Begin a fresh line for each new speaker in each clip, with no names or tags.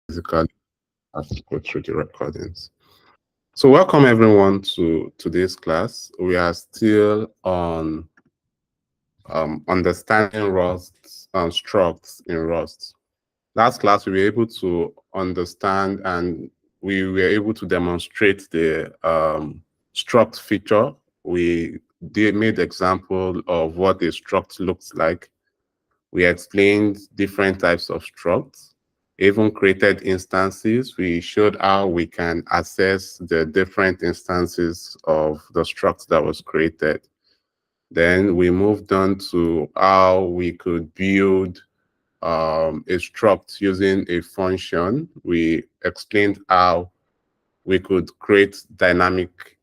Basically, I have to go through the recordings. So welcome everyone to today's class. We are still on understanding Rust structs in Rust. Last class, we were able to understand and we were able to demonstrate the struct feature. We made example of what a struct looks like. We explained different types of structs, even created instances. We showed how we can access the different instances of the struct that was created. Then we moved on to how we could build a struct using a function. We explained how we could create dynamic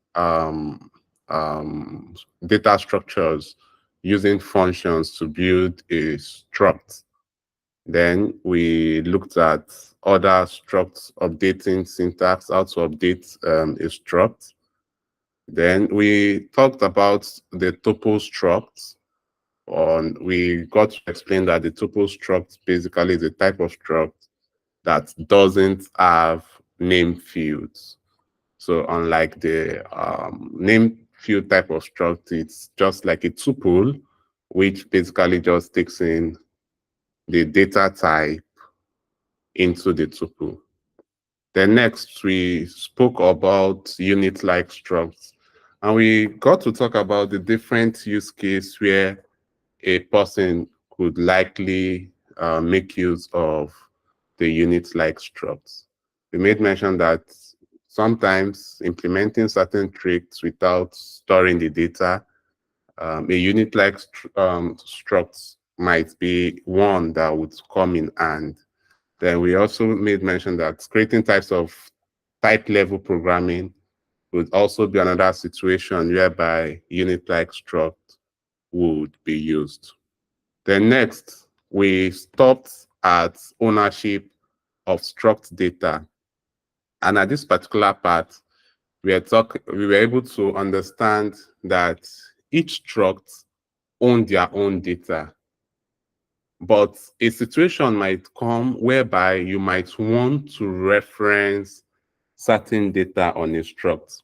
data structures using functions to build a struct. Then we looked at other struct updating syntax, how to update a struct. Then we talked about the tuple struct. We got to explain that the tuple struct basically is a type of struct that doesn't have name fields. So unlike the name field type of struct, it's just like a tuple, which basically just takes in the data type into the tuple. Then next, we spoke about unit-like structs, and we got to talk about the different use case where a person could likely make use of the unit-like structs. We made mention that sometimes implementing certain tricks without storing the data, a unit-like struct might be one that would come in hand. Then we also made mention that creating types of type level programming would also be another situation whereby unit-like struct would be used. Then next, we stopped at ownership of struct data. And at this particular part, we were able to understand that each struct own their own data. But a situation might come whereby you might want to reference certain data on a struct.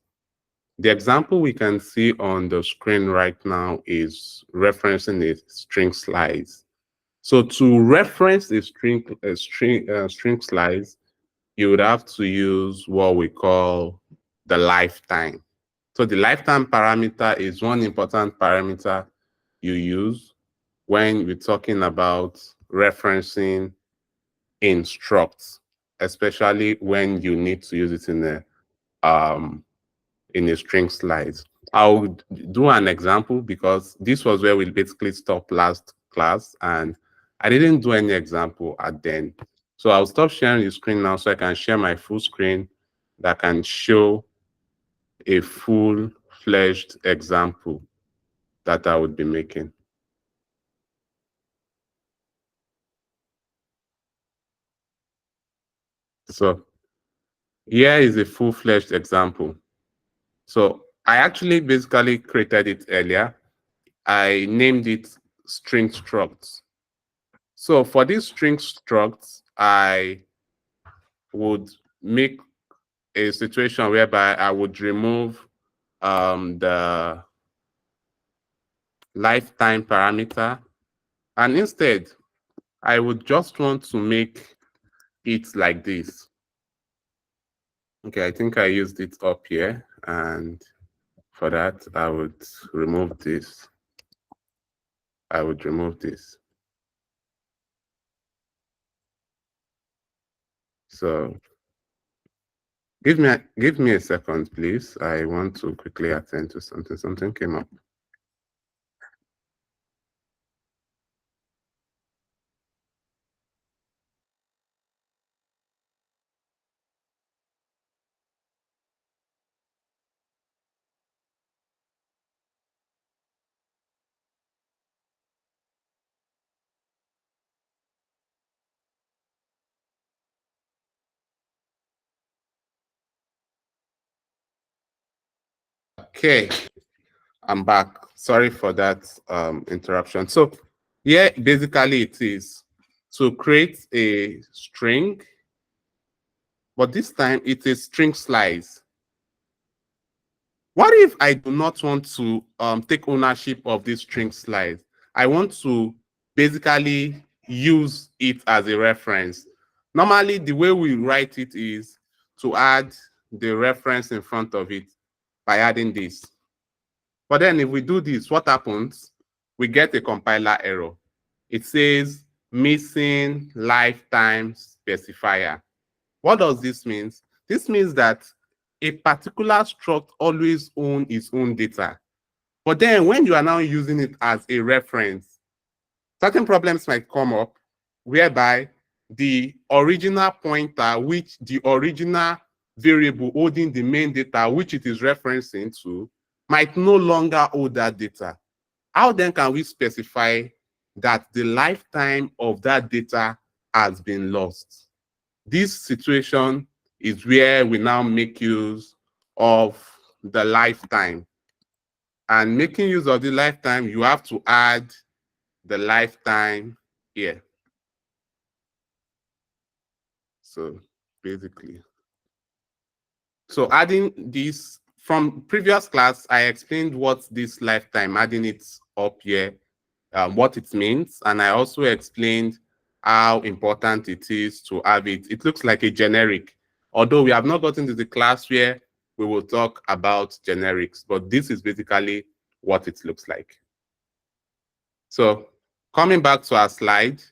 The example we can see on the screen right now is referencing a string slice. So to reference a string slice, you would have to use what we call the lifetime. So the lifetime parameter is one important parameter you use when we're talking about referencing in structs, especially when you need to use it in a string slice. I'll do an example because this was where we basically stopped last class and I didn't do any example at then. So I'll stop sharing the screen now so I can share my full screen that can show a full-fledged example that I would be making. So here is a full-fledged example. So I actually basically created it earlier. I named it string structs. So for these string structs, I would make a situation whereby I would remove the lifetime parameter. And instead, I would just want to make it like this. Okay, I think I used it up here. And for that, I would remove this. I would remove this. So give me a second, please. I want to quickly attend to something. Something came up. Okay, I'm back. Sorry for that interruption. So yeah, basically it is to create a string but this time it's a string slice. What if I do not want to take ownership of this string slice? I want to basically use it as a reference. Normally, the way we write it is to add the reference in front of it by adding this. But then if we do this, what happens? We get a compiler error. It says missing lifetime specifier. What does this mean? This means that a particular struct always owns its own data. But then when you are now using it as a reference, certain problems might come up whereby the original pointer, which the original variable holding the main data, which it is referencing to, might no longer hold that data. How then can we specify that the lifetime of that data has been lost? This situation is where we now make use of the lifetime. And making use of the lifetime, you have to add the lifetime here. So basically, so adding this from previous class, I explained what this lifetime, adding it up here, what it means. And I also explained how important it is to have it. It looks like a generic, although we have not gotten to the class where we will talk about generics, but this is basically what it looks like. So coming back to our slide,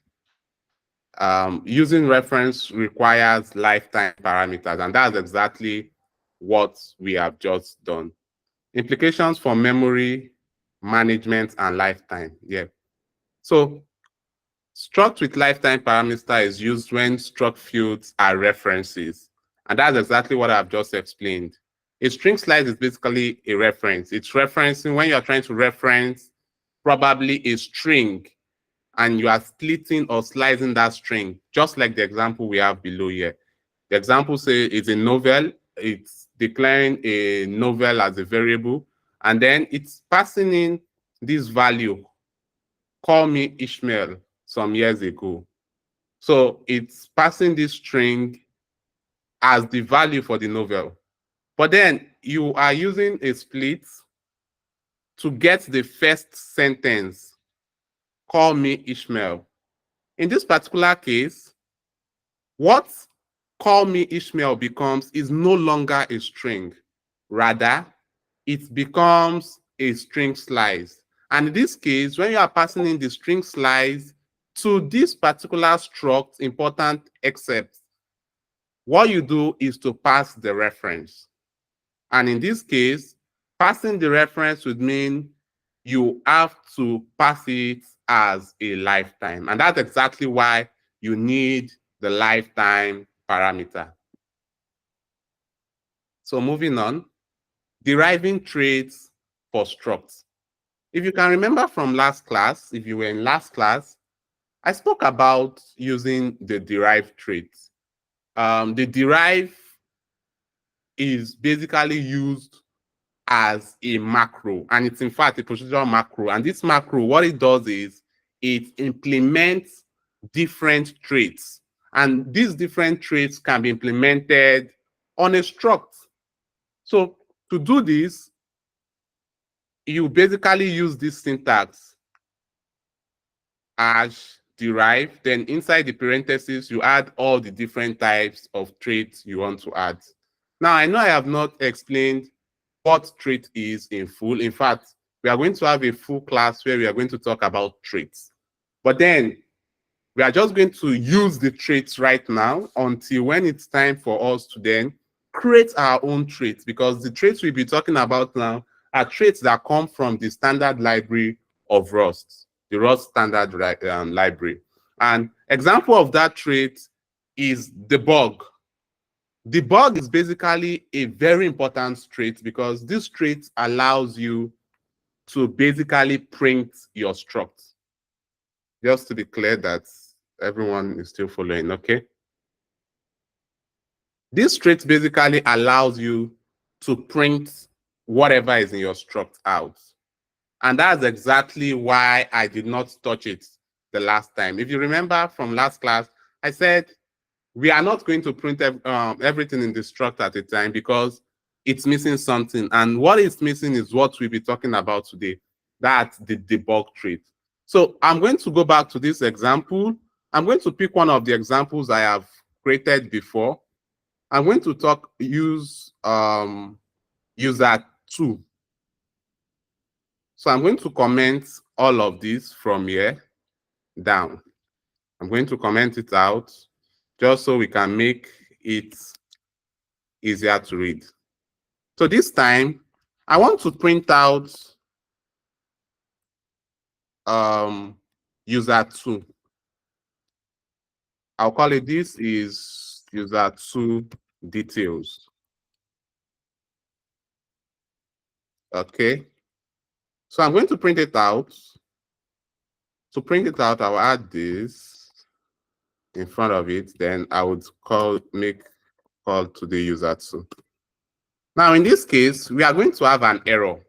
using reference requires lifetime parameters, and that's exactly what we have just done. Implications for memory management and lifetime. Yeah. So struct with lifetime parameter is used when struct fields are references. And that's exactly what I've just explained. A string slice is basically a reference. It's referencing when you're trying to reference probably a string and you are splitting or slicing that string, just like the example we have below here. The example says it's a novel. It's declaring a novel as a variable, and then it's passing in this value, call me Ishmael, some years ago. So it's passing this string as the value for the novel. But then you are using a split to get the first sentence, call me Ishmael. In this particular case, what call me Ishmael becomes is no longer a string. Rather, it becomes a string slice. And in this case, when you are passing in the string slice to this particular struct, important except, what you do is to pass the reference. And in this case, passing the reference would mean you have to pass it as a lifetime. And that's exactly why you need the lifetime parameter. So moving on, deriving traits for structs. If you can remember from last class, if you were in last class, I spoke about using the derived traits. The derive is basically used as a macro, and it's in fact a procedural macro. And this macro, what it does is it implements different traits. And these different traits can be implemented on a struct. So to do this, you basically use this syntax as derive, then inside the parentheses, you add all the different types of traits you want to add. Now, I know I have not explained what trait is in full. In fact, we are going to have a full class where we are going to talk about traits. But then we are just going to use the traits right now until when it's time for us to then create our own traits, because the traits we'll be talking about now are traits that come from the standard library of Rust, the Rust standard library. And example of that trait is debug. Debug is basically a very important trait because this trait allows you to basically print your struct. Just to be clear that everyone is still following, okay? This trait basically allows you to print whatever is in your struct out. And that's exactly why I did not touch it the last time. If you remember from last class, I said we are not going to print everything in the struct at a time because it's missing something. And what is missing is what we'll be talking about today. That's the debug trait. So I'm going to go back to this example. I'm going to pick one of the examples I have created before. I'm going to use user2. So I'm going to comment all of this from here down. I'm going to comment it out just so we can make it easier to read. So this time, I want to print out user2. I'll call it, this is user2 details. Okay. So I'm going to print it out. To print it out, I'll add this in front of it. Then I would make call to the user2. Now, in this case, we are going to have an error.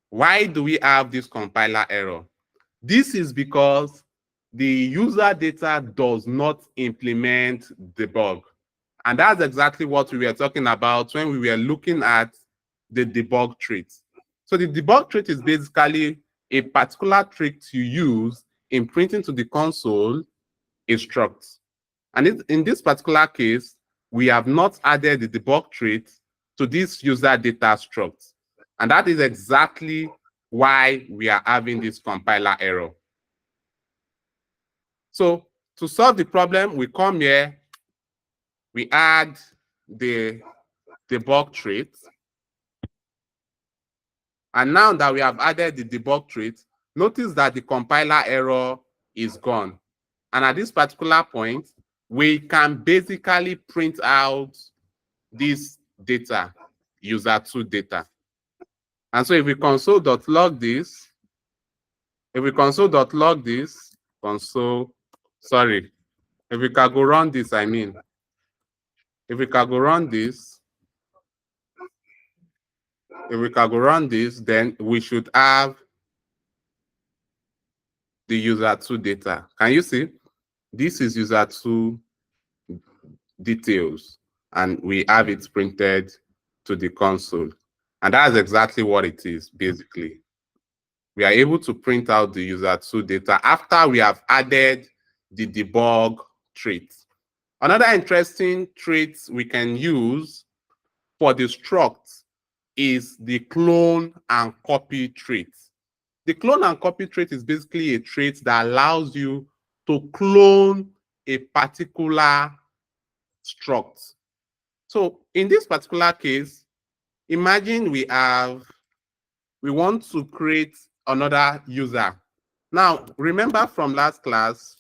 Why do we have this compiler error? This is because the user data does not implement debug. And that's exactly what we were talking about when we were looking at the debug trait. So the debug trait is basically a particular trait you use in printing to the console a struct. And in this particular case, we have not added the debug trait to this user data struct. And that is exactly why we are having this compiler error. So to solve the problem, we come here, we add the debug trait. And now that we have added the debug trait, notice that the compiler error is gone. And at this particular point, we can basically print out this data, user2 data. And so if we console.log this, if we console.log this, if we can go run this, if we can go run this, then we should have the user2 data. Can you see? This is user2 details, and we have it printed to the console. And that's exactly what it is, basically. We are able to print out the user2 data after we have added the debug trait. Another interesting trait we can use for the struct is the clone and copy trait. The clone and copy trait is basically a trait that allows you to clone a particular struct. So in this particular case, imagine we want to create another user. Now, remember from last class,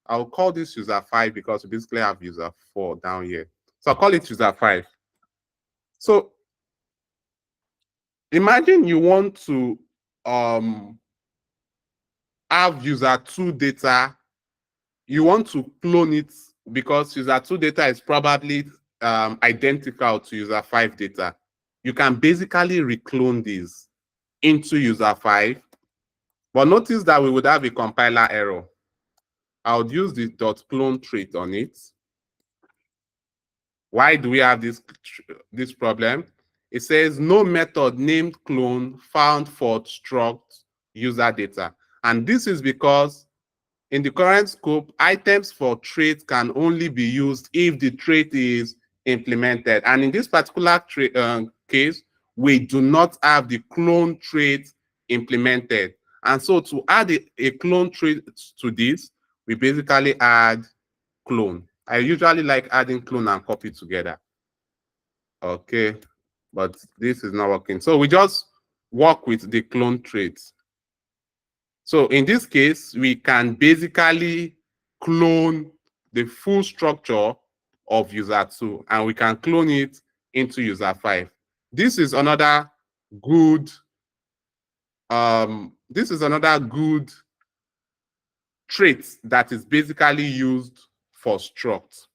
I'll call this user 5 because we basically have user 4 down here. So I'll call it user 5. So imagine you want to have user 2 data. You want to clone it because user 2 data is probably identical to user 5 data. You can basically reclone these into user 5. But notice that we would have a compiler error. I would use the .clone trait on it. Why do we have this problem? It says no method named clone found for struct user data. And this is because in the current scope, items for trait can only be used if the trait is implemented. And in this particular case, we do not have the clone trait implemented. And so to add a clone trait to this, we basically add clone. I usually like adding clone and copy together. Okay, but this is not working. So we just work with the clone traits. So in this case, we can basically clone the full structure of user2, and we can clone it into user 5. This is another good trait that is basically used for struct.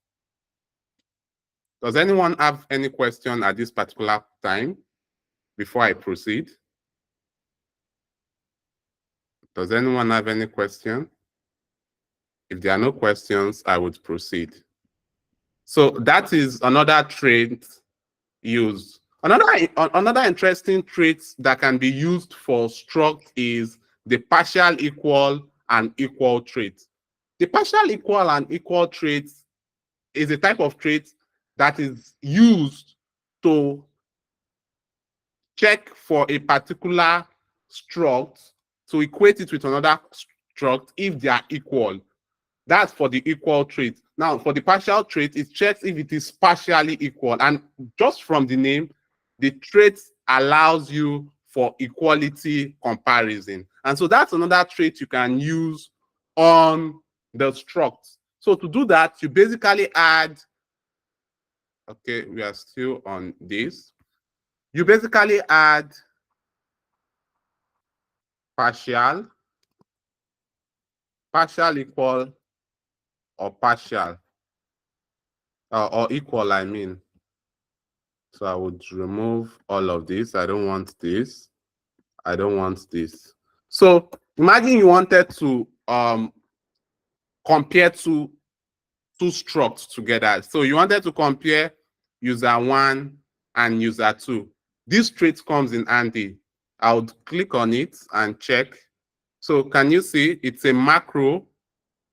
Does anyone have any question at this particular time before I proceed? Does anyone have any question? If there are no questions, I would proceed. So that is another trait used. Another interesting trait that can be used for struct is the partial equal and equal trait. The partial equal and equal trait is a type of trait that is used to check for a particular struct, to equate it with another struct if they are equal. That's for the equal trait. Now, for the partial trait, it checks if it is partially equal. And just from the name, the trait allows you for equality comparison. And so that's another trait you can use on the struct. So to do that, you basically add, okay, we are still on this. You basically add partial, partial equal, or partial, or equal, I mean. So I would remove all of this. I don't want this. I don't want this. So imagine you wanted to compare two structs together. So you wanted to compare user 1 and user 2. This trait comes in handy. I would click on it and check. So can you see it's a macro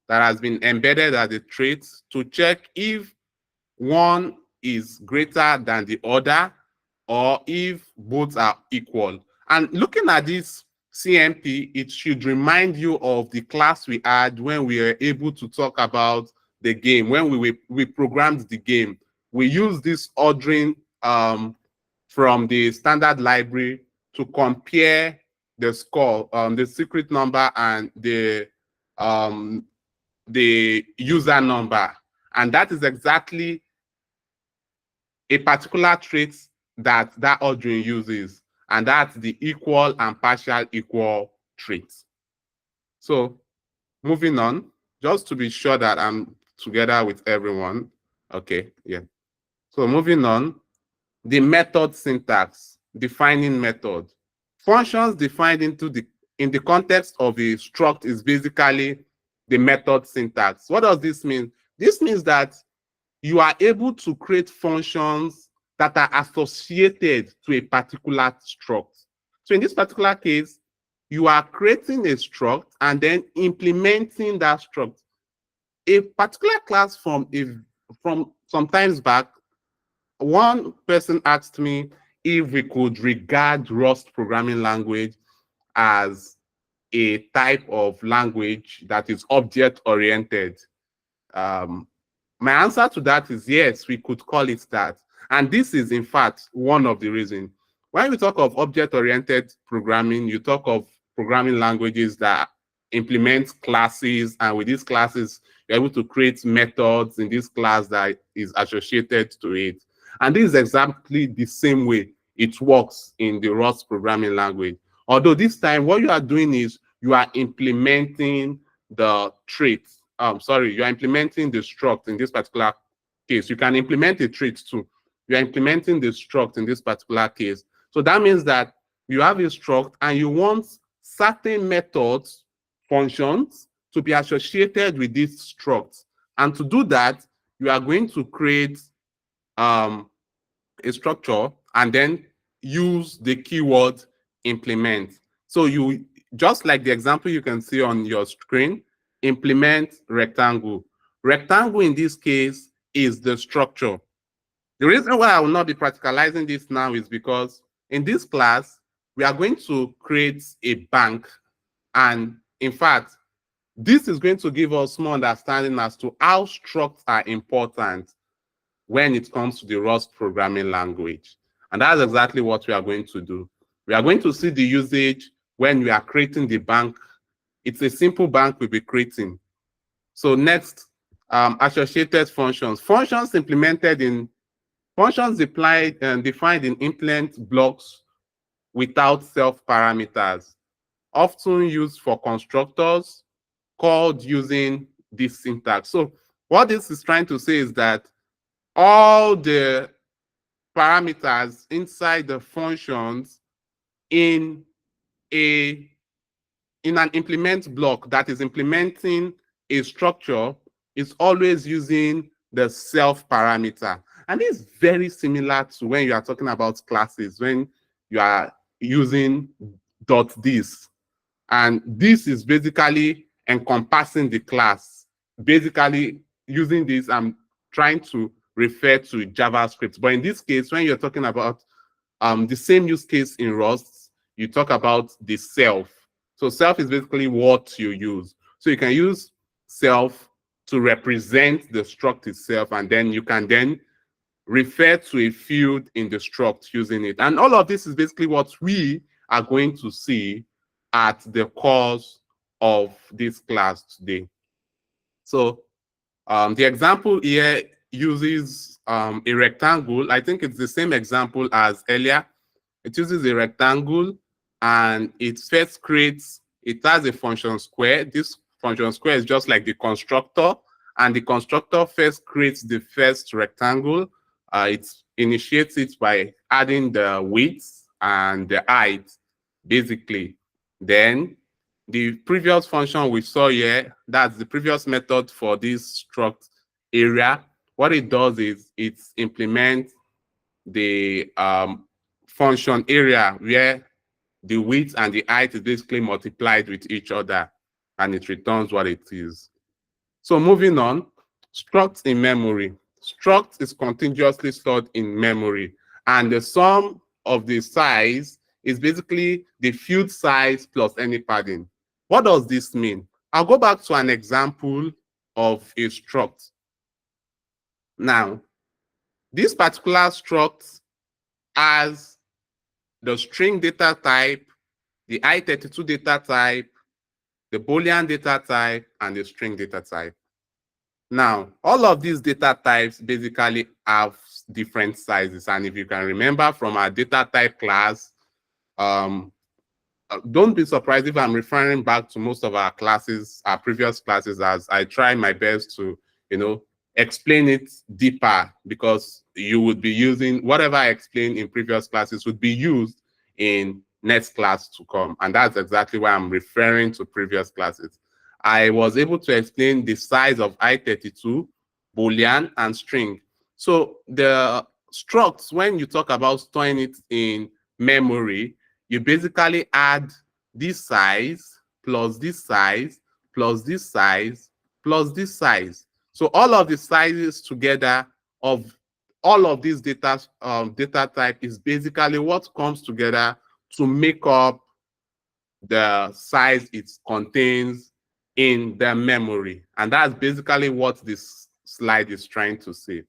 that has been embedded as a trait to check if one is greater than the other or if both are equal. And looking at this CMP, it should remind you of the class we had when we were able to talk about the game. When we programmed the game, we used this ordering from the standard library to compare the score, the secret number and the user number. And that is exactly a particular trait that ordering uses, and that's the equal and partial equal trait. So moving on, just to be sure that I'm together with everyone. Okay, yeah. So moving on, the method syntax, defining method. Functions defined in the context of a struct is basically the method syntax. What does this mean? This means that you are able to create functions that are associated to a particular struct. So in this particular case, you are creating a struct and then implementing that struct. A particular class from some times back, one person asked me if we could regard Rust programming language as a type of language that is object-oriented. My answer to that is yes, we could call it that. And this is, in fact, one of the reasons. When we talk of object-oriented programming, you talk of programming languages that implement classes, and with these classes, you're able to create methods in this class that is associated to it. And this is exactly the same way it works in the Rust programming language. Although this time, what you are doing is you are implementing the traits. You are implementing the struct in this particular case. You can implement a trait too. You are implementing the struct in this particular case. So that means that you have a struct and you want certain methods, functions, to be associated with this struct. And to do that, you are going to create a structure and then use the keyword implement. So you, just like the example you can see on your screen, implement rectangle. Rectangle in this case is the structure. The reason why I will not be practicalizing this now is because in this class, we are going to create a bank. And in fact, this is going to give us more understanding as to how structs are important when it comes to the Rust programming language. And that's exactly what we are going to do. We are going to see the usage when we are creating the bank. It's a simple bank we'll be creating. So next, associated functions. Functions defined in implement blocks without self-parameters, often used for constructors, called using this syntax. So what this is trying to say is that all the parameters inside the functions in an implement block that is implementing a structure is always using the self parameter. And this is very similar to when you are talking about classes, when you are using .this. And this is basically encompassing the class. Basically, using this, I'm trying to refer to JavaScript. But in this case, when you're talking about the same use case in Rust, you talk about the self. So self is basically what you use. So you can use self to represent the struct itself, and then you can then refer to a field in the struct using it. And all of this is basically what we are going to see at the course of this class today. So the example here uses a rectangle. I think it's the same example as earlier. It uses a rectangle, and it first creates, it has a function square. This function square is just like the constructor, and the constructor first creates the first rectangle. It initiates it by adding the width and the height, basically. Then the previous function we saw here, that's the previous method for this struct area. What it does is it implements the function area where the width and the height is basically multiplied with each other, and it returns what it is. So moving on, struct in memory. Struct is continuously stored in memory, and the sum of the size is basically the field size plus any padding. What does this mean? I'll go back to an example of a struct. Now, this particular struct has the string data type, the I32 data type, the Boolean data type, and the string data type. Now, all of these data types basically have different sizes. And if you can remember from our data type class, don't be surprised if I'm referring back to most of our classes, our previous classes, as I try my best to, explain it deeper, because you would be using whatever I explained in previous classes would be used in next class to come. And that's exactly why I'm referring to previous classes. I was able to explain the size of I32, Boolean, and string. So the structs, when you talk about storing it in memory, you basically add this size plus this size plus this size plus this size. So all of the sizes together of all of these data type is basically what comes together to make up the size it contains in the memory. And that's basically what this slide is trying to say.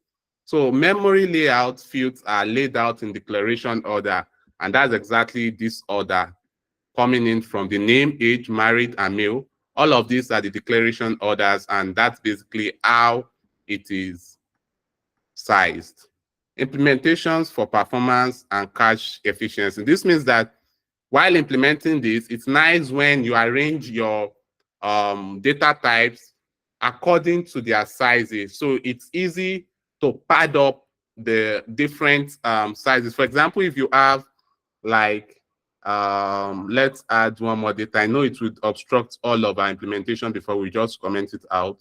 So memory layout fields are laid out in declaration order, and that's exactly this order coming in from the name, age, married, and male. All of these are the declaration orders, and that's basically how it is sized. Implementations for performance and cache efficiency. This means that while implementing this, it's nice when you arrange your data types according to their sizes. So it's easy to pad up the different sizes. For example, if you have like, let's add one more data. I know it would obstruct all of our implementation before we just comment it out.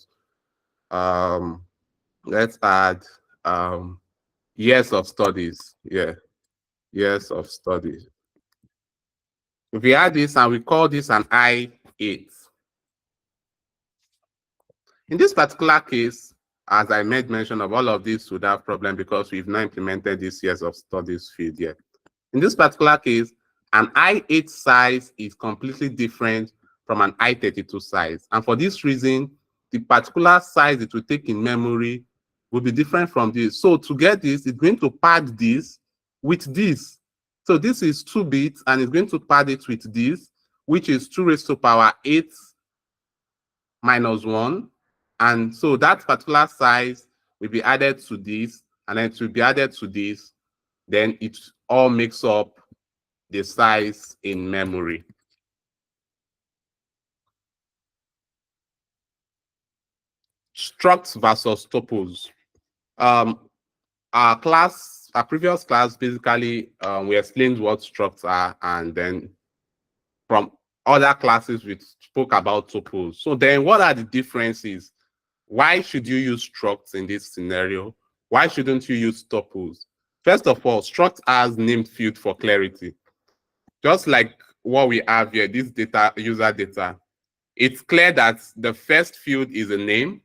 Let's add years of studies. Yeah, years of studies. If we add this and we call this an I8. In this particular case, as I made mention of, all of this would have problem because we've not implemented this years of studies field yet. In this particular case, an I8 size is completely different from an I32 size. And for this reason, the particular size it will take in memory will be different from this. So to get this, it's going to pad this with this. So this is 2 bits, and it's going to pad it with this, which is 2 raised to power 8 minus 1. And so that particular size will be added to this, and then it will be added to this. Then it all makes up the size in memory. Structs versus tuples. Our previous class, basically, we explained what structs are, and then from other classes, we spoke about tuples. So then what are the differences? why should you use structs in this scenario? Why shouldn't you use tuples? First of all, struct has named field for clarity. Just like what we have here, this data, user data, it's clear that the first field is a name,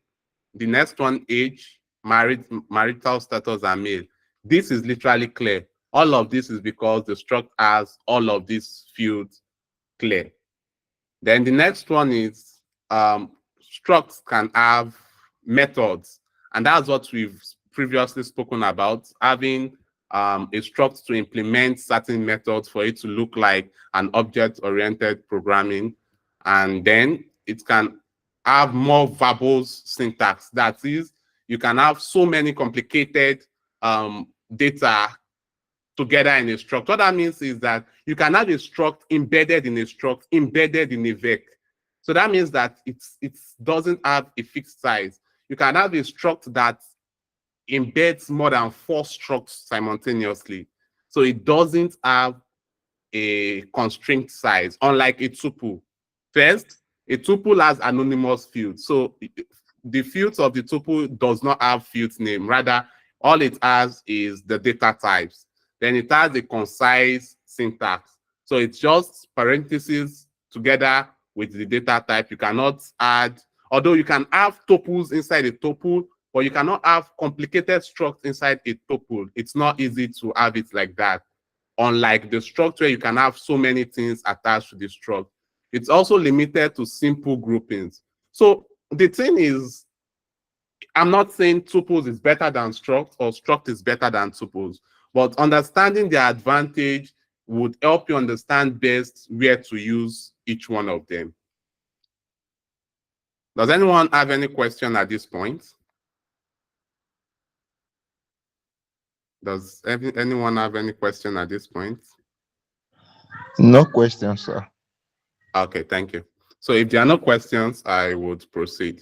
the next one age, marital status, and male. This is literally clear. All of this is because the struct has all of these fields clear. Then the next one is structs can have methods, and that's what we've previously spoken about, having a struct to implement certain methods for it to look like an object-oriented programming. And then it can have more verbose syntax. That is, you can have so many complicated data together in a struct. What that means is that you can have a struct embedded in a struct, embedded in a vec. So that means that it doesn't have a fixed size. You can have a struct that embeds more than 4 structs simultaneously. So it doesn't have a constraint size, unlike a tuple. First, a tuple has anonymous fields. So the fields of the tuple does not have field name. Rather, all it has is the data types. Then it has a concise syntax. So it's just parentheses together with the data type. You cannot add, although you can have tuples inside a tuple, but you cannot have complicated structs inside a tuple. It's not easy to have it like that. Unlike the struct where you can have so many things attached to the struct. It's also limited to simple groupings. So the thing is, I'm not saying tuples is better than struct or struct is better than tuples, but understanding the advantage would help you understand best where to use each one of them. Does anyone have any question at this point? Does anyone have any question at this point?
No questions, sir.
Okay, thank you. So if there are no questions, I would proceed.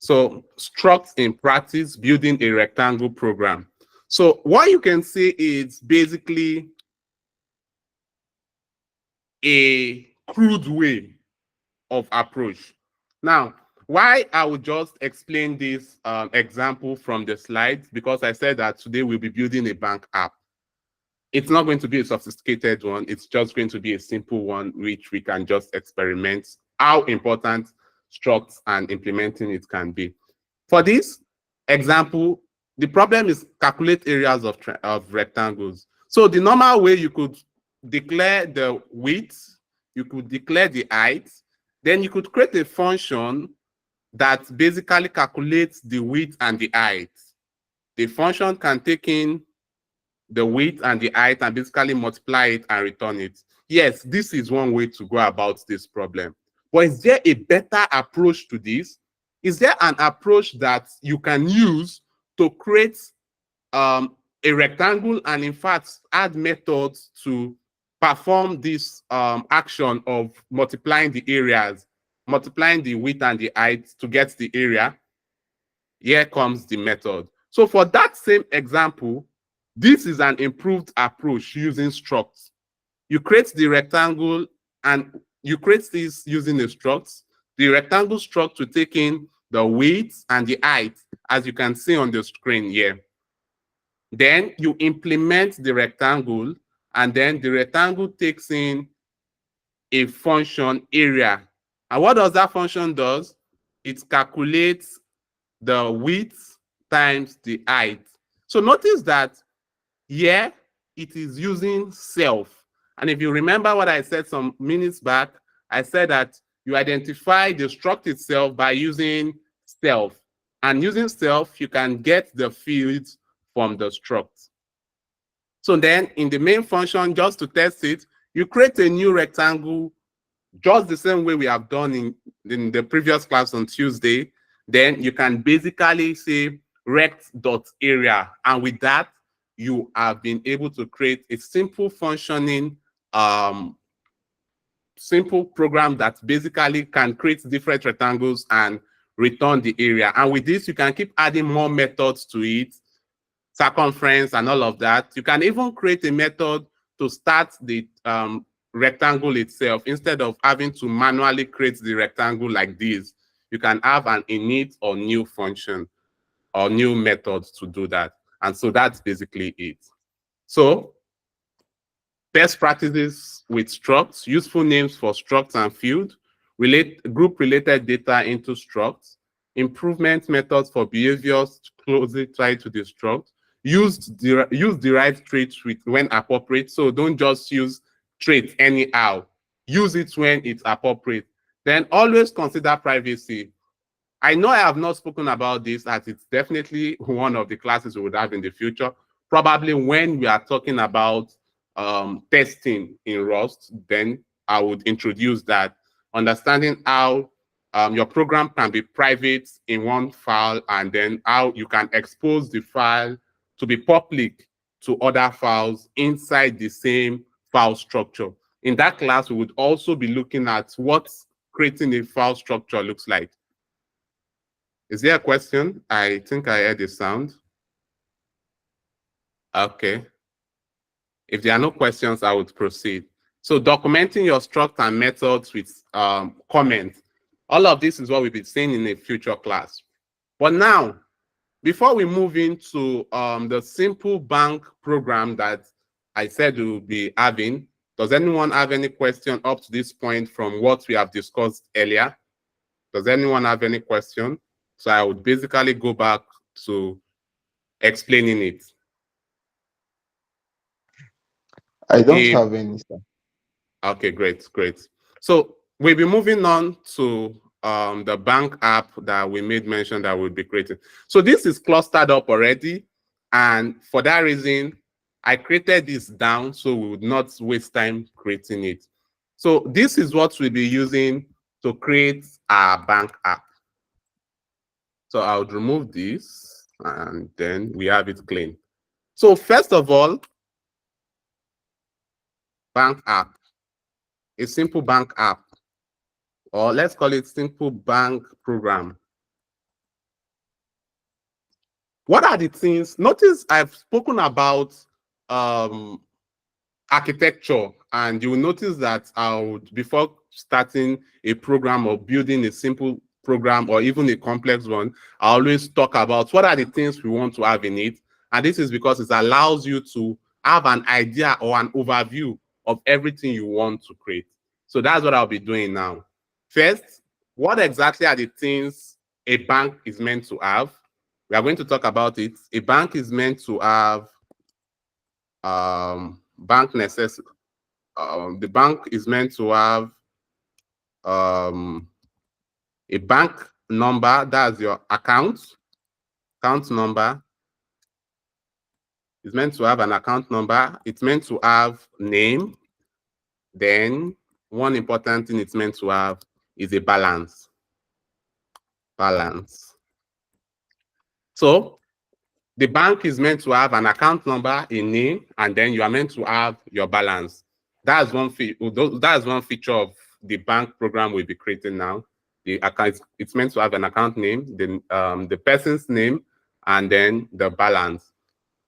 So structs in practice, building a rectangle program. So what you can see is basically a crude way of approach. Now, why I would just explain this example from the slides, because I said that today we'll be building a bank app. It's not going to be a sophisticated one. It's just going to be a simple one, which we can just experiment how important structs and implementing it can be. For this example, the problem is calculate areas of rectangles. So the normal way you could declare the width, you could declare the height, then you could create a function that basically calculates the width and the height. The function can take in the width and the height and basically multiply it and return it. Yes, this is one way to go about this problem. But is there a better approach to this? Is there an approach that you can use to create a rectangle and in fact add methods to perform this action of multiplying the areas, multiplying the width and the height to get the area? Here comes the method. So for that same example, this is an improved approach using structs. You create the rectangle and you create this using a struct. The rectangle struct will take in the width and the height, as you can see on the screen here. Then you implement the rectangle, and then the rectangle takes in a function area. And what does that function do? It calculates the width times the height. So notice that here it is using self. And if you remember what I said some minutes back, I said that you identify the struct itself by using self. And using self, you can get the fields from the struct. So then in the main function, just to test it, you create a new rectangle just the same way we have done in the previous class on Tuesday. Then you can basically say rect.area. And with that, you have been able to create a simple functioning simple program that basically can create different rectangles and return the area. And with this, you can keep adding more methods to it, circumference and all of that. You can even create a method to start the rectangle itself instead of having to manually create the rectangle like this. you can have an init or new function or new method to do that. And so that's basically it. So best practices with structs, useful names for structs and field, group related data into structs, improvement methods for behaviors closely tied to the struct, use derived traits when appropriate. So don't just use traits anyhow. Use it when it's appropriate. Then always consider privacy. I know I have not spoken about this, as it's definitely one of the classes we would have in the future. Probably when we are talking about testing in Rust, then I would introduce that. Understanding how your program can be private in one file, and then how you can expose the file to be public to other files inside the same file structure. In that class, we would also be looking at what creating a file structure looks like. Is there a question? I think I heard a sound. Okay. If there are no questions, I would proceed. So documenting your struct and methods with comments. All of this is what we'll be seeing in a future class. But now, before we move into the simple bank program that I said we'll be having, does anyone have any question up to this point from what we have discussed earlier? Does anyone have any question? So I would basically go back to explaining it.
I don't have any, sir.
Okay, great. So we'll be moving on to the bank app that we made mention that we'll be creating. So this is clustered up already. And for that reason, I created this down so we would not waste time creating it. So this is what we'll be using to create our bank app. So I would remove this and then we have it clean. So first of all, bank app, a simple bank app, or let's call it simple bank program. What are the things? Notice I've spoken about architecture, and you will notice that I would, before starting a program or building a simple program or even a complex one, I always talk about what are the things we want to have in it. And this is because it allows you to have an idea or an overview of everything you want to create. So that's what I'll be doing now. First, what exactly are the things a bank is meant to have? We are going to talk about it. A bank is meant to have bank necessity. The bank is meant to have a bank number, that's your account number. It's meant to have an account number. It's meant to have name. Then one important thing it's meant to have is a balance. So the bank is meant to have an account number, a name, and then you are meant to have your balance. That's one feature of the bank program we'll be creating now. The account, it's meant to have an account name, the person's name, and then the balance.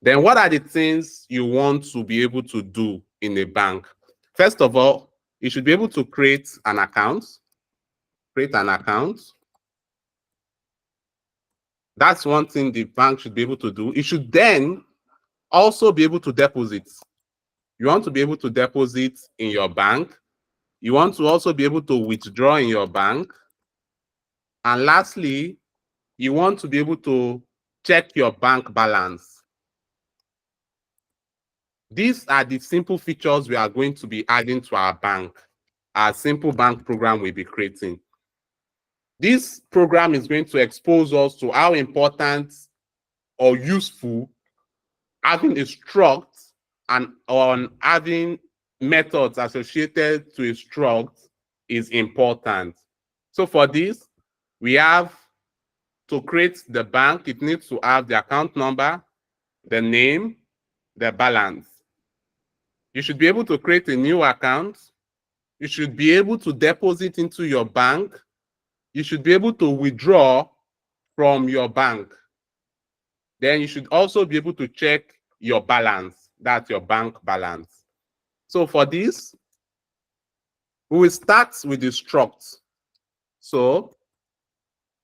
Then what are the things you want to be able to do in a bank? First of all, you should be able to create an account. That's one thing the bank should be able to do. It should then also be able to deposit. You want to be able to deposit in your bank. You want to also be able to withdraw in your bank. And lastly, you want to be able to check your bank balance. These are the simple features we are going to be adding to our bank, our simple bank program we'll be creating. This program is going to expose us to how important or useful having a struct and on having methods associated to a struct is important. So for this, we have to create the bank. It needs to have the account number, the name, the balance. You should be able to create a new account. You should be able to deposit into your bank. You should be able to withdraw from your bank. Then you should also be able to check your balance. That's your bank balance. So for this, we will start with the struct. So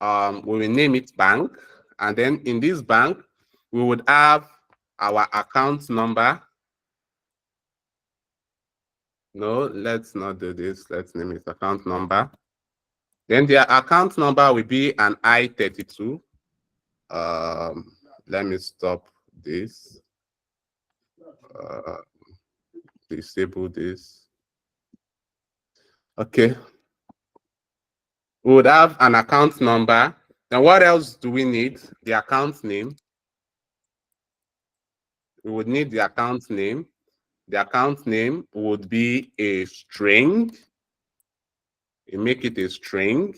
we will name it bank. And then in this bank, we would have our account number. No, let's not do this. Let's name it account number. Then their account number will be an I-32. Let me stop this. Disable this. Okay. We would have an account number. Then what else do we need? The account name. We would need the account name. The account name would be a string. You make it a string.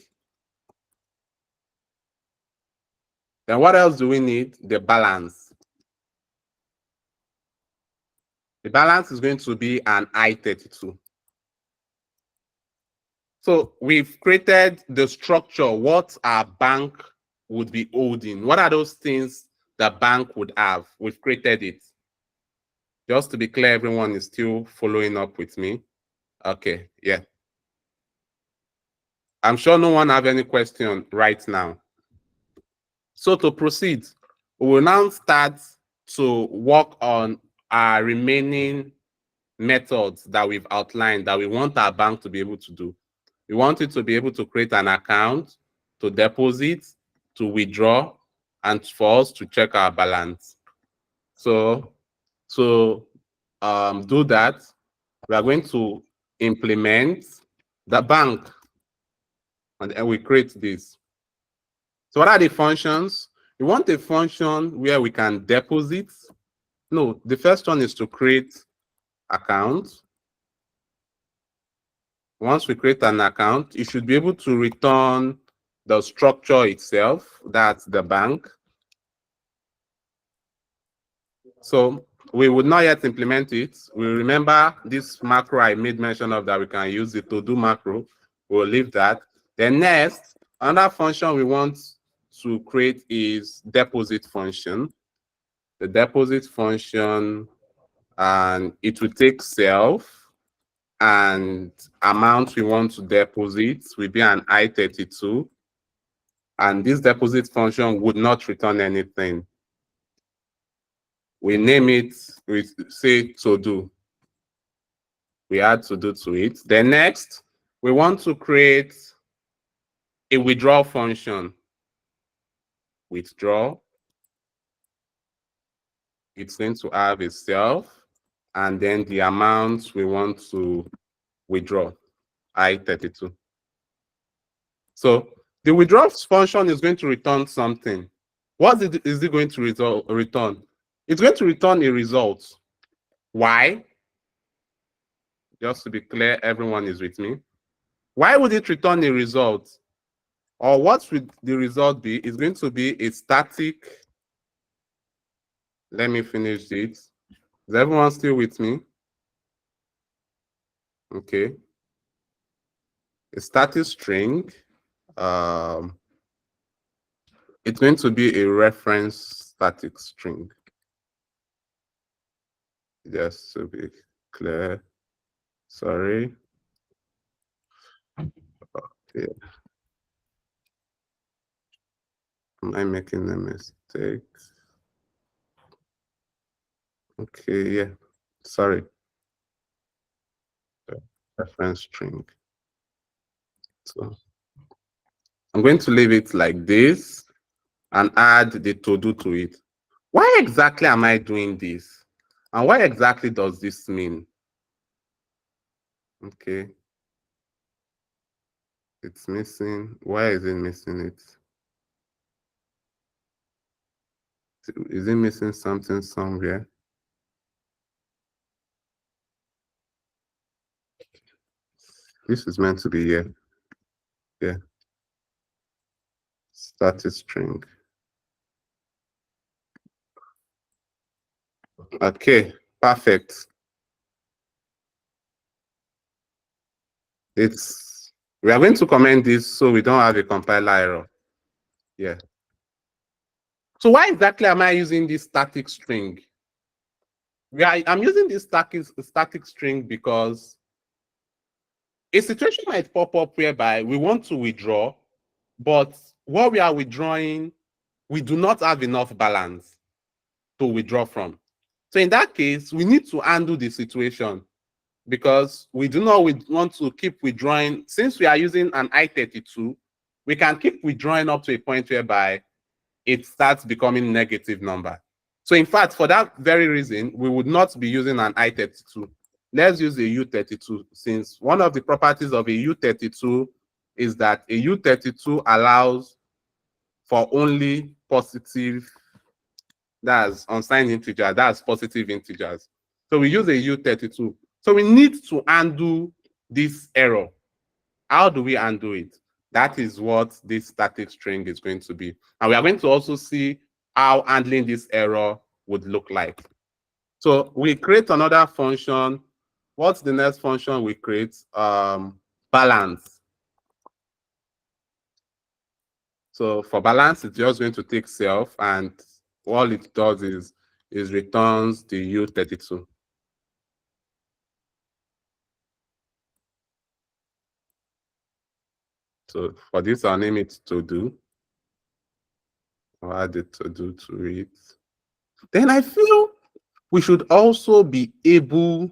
Then what else do we need? The balance. The balance is going to be an I-32. So we've created the structure, what our bank would be holding. What are those things the bank would have? We've created it. Just to be clear, everyone is still following up with me. Okay, yeah. I'm sure no one have any question right now. So to proceed, we will now start to work on our remaining methods that we've outlined that we want our bank to be able to do. We want it to be able to create an account, to deposit, to withdraw, and for us to check our balance. So to do that, we are going to implement the bank, and then we create this. So what are the functions? We want a function where we can deposit. No, the first one is to create account. Once we create an account, you should be able to return the structure itself, that's the bank. So we would not yet implement it. We remember this macro I made mention of that we can use the to do macro. We'll leave that. Then next, another function we want to create is deposit function. The deposit function, and it will take self and amount we want to deposit will be an I-32. And this deposit function would not return anything. We name it, we say to do. We add to do to it. Then next, we want to create a withdraw function. Withdraw. It's going to have a self and then the amount we want to withdraw, I-32. So the withdraw function is going to return something. What is it going to return? It's going to return a result. Why? Just to be clear, everyone is with me. Why would it return a result? Or what would the result be? It's going to be a static. Let me finish it. Is everyone still with me? Okay. A static string. It's going to be a reference static string. Just to be clear. Sorry. Okay. Am I making a mistake? Okay, yeah. Sorry. Reference string. So I'm going to leave it like this and add the to do to it. Why exactly am I doing this? And what exactly does this mean? Okay. It's missing. Why is it missing it? Is it missing something somewhere? This is meant to be here. Yeah. Static string. Okay, perfect. We are going to comment this so we don't have a compiler error. Yeah. So why exactly am I using this static string? I'm using this static string because a situation might pop up whereby we want to withdraw, but what we are withdrawing, we do not have enough balance to withdraw from. So in that case, we need to undo the situation because we do not want to keep withdrawing. Since we are using an I-32, we can keep withdrawing up to a point whereby it starts becoming negative number. So in fact, for that very reason, we would not be using an I-32. Let's use a U-32, since one of the properties of a U-32 is that a U-32 allows for only positive, that's unsigned integer, that's positive integers. So we use a U-32. So we need to undo this error. How do we undo it? That is what this static string is going to be. And we are going to also see how handling this error would look like. So we create another function. What's the next function we create? Balance. So for balance, it's just going to take self, and all it does is returns the U32. So for this, I'll name it to do. I'll add it to do to it. Then I feel we should also be able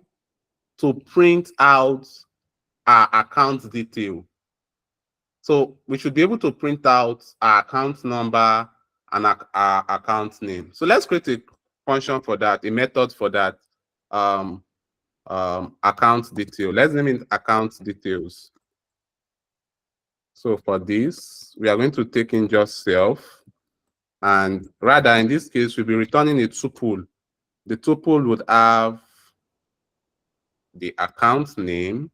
to print out our account detail. So we should be able to print out our account number and our account name. So let's create a function for that, a method for that. Account detail. Let's name it account details. So for this, we are going to take in just self, and rather in this case, we'll be returning a tuple. The tuple would have the account name.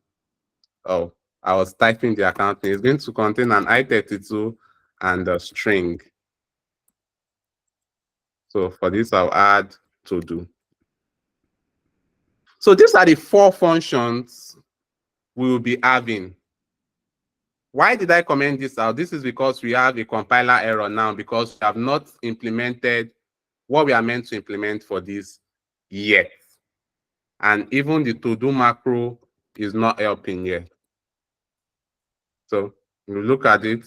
Oh, I was typing the account name. It's going to contain an I-32 and a string. So for this, I'll add to do. So these are the 4 functions we will be having. Why did I comment this out? This is because we have a compiler error now because we have not implemented what we are meant to implement for this yet. And even the to-do macro is not helping yet. So you look at it,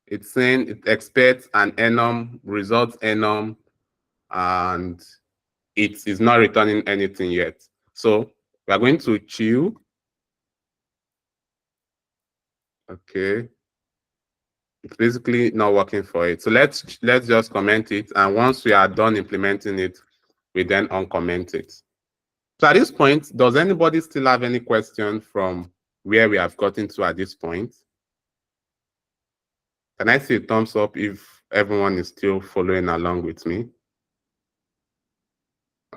it's saying it expects an enum, result enum, and it is not returning anything yet. So we are going to chill. Okay. It's basically not working for it. So let's just comment it. And once we are done implementing it, we then uncomment it. So at this point, does anybody still have any question from where we have gotten to at this point? Can I see a thumbs up if everyone is still following along with me?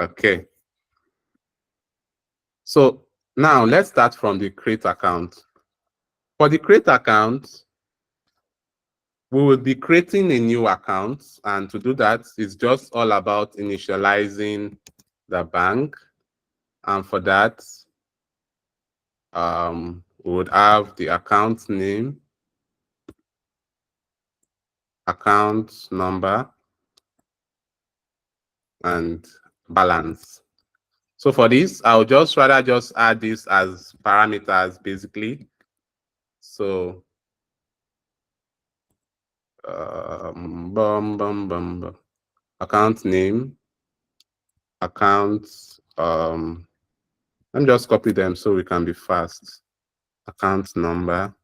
Okay. So now let's start from the create account. For the create account, we will be creating a new account. And to do that, it's just all about initializing the bank. And for that, we would have the account name, account number, and balance. So for this, I'll rather just add this as parameters, basically. So, account name, account, let me just copy them so we can be fast. Account number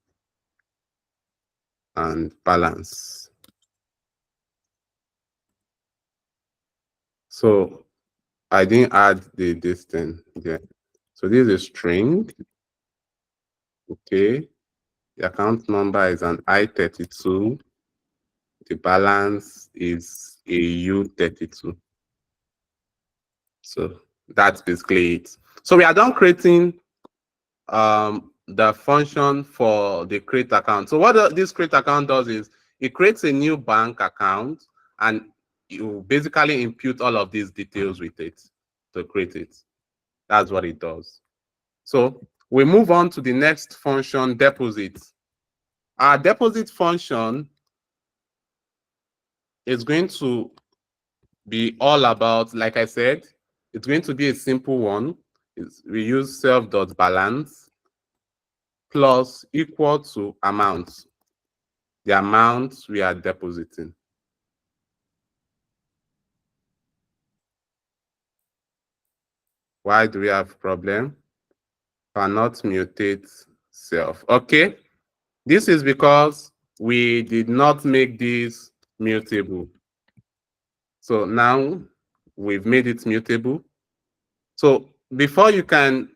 and balance. So I didn't add this thing there. So this is a string. Okay. The account number is an I-32. The balance is a U-32. So that's basically it. So we are done creating the function for the create account. So what this create account does is it creates a new bank account, and you basically impute all of these details with it to create it. That's what it does. So we move on to the next function, deposit. Our deposit function is going to be all about, like I said, it's going to be a simple one. We use self.balance plus equal to amount. the amount we are depositing. Why do we have problem? Cannot mutate self. Okay, this is because we did not make this mutable. So now we've made it mutable. So before you can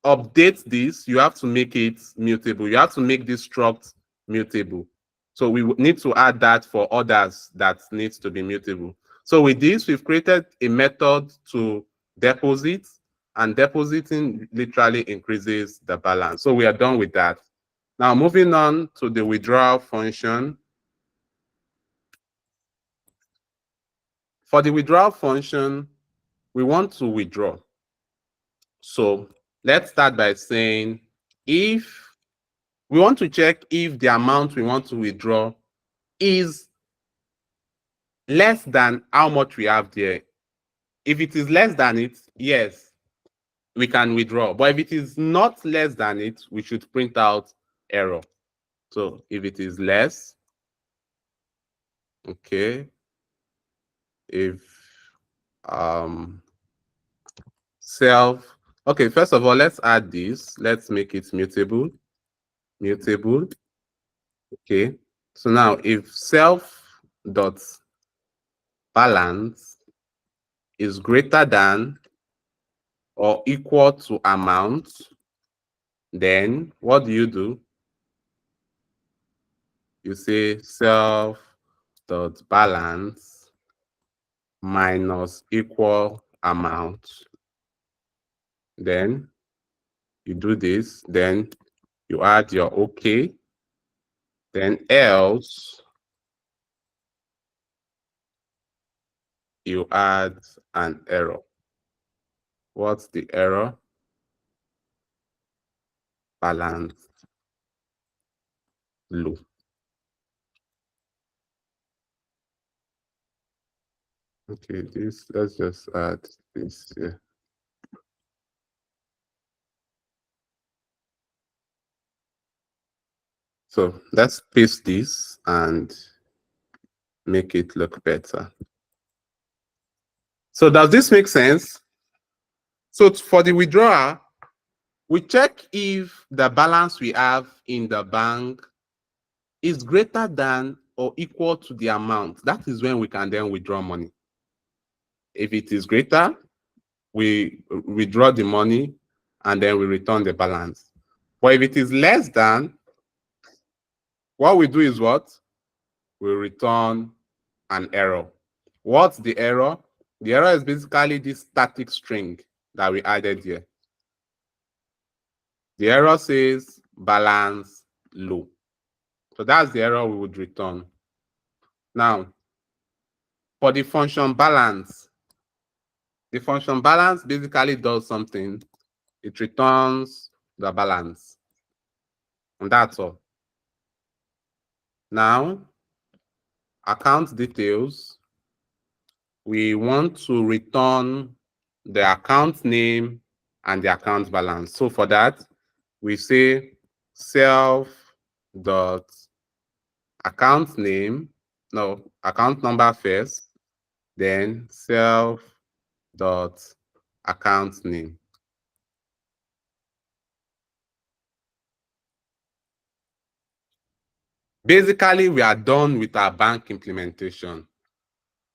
update this, you have to make it mutable. You have to make this struct mutable. So we need to add that for others that needs to be mutable. So with this, we've created a method to deposit, and depositing literally increases the balance. So we are done with that. Now moving on to the withdrawal function. For the withdrawal function, we want to withdraw. So let's start by saying if we want to check if the amount we want to withdraw is less than how much we have there. If it is less than it, yes, we can withdraw. But if it is not less than it, we should print out error. So if it is less, okay, if self, okay, first of all, let's add this. Let's make it mutable. Okay. So now if self dot balance is greater than or equal to amount, then what do? You say self dot balance minus equal amount. Then you do this, then you add your okay, then else you add an error. What's the error? Balance low. Okay, this, let's just add this here. So let's paste this and make it look better. So does this make sense? So for the withdrawal, we check if the balance we have in the bank is greater than or equal to the amount. That is when we can then withdraw money. If it is greater, we withdraw the money and then we return the balance. But if it is less than, what we do is what? We return an error. What's the error? The error is basically this static string that we added here. The error says balance low. So that's the error we would return. Now, for the function balance basically does something. It returns the balance. And that's all. Now, account details, we want to return the account name and the account balance. So for that, we say self dot account name, no, account number first, then self dot account name. Basically, we are done with our bank implementation,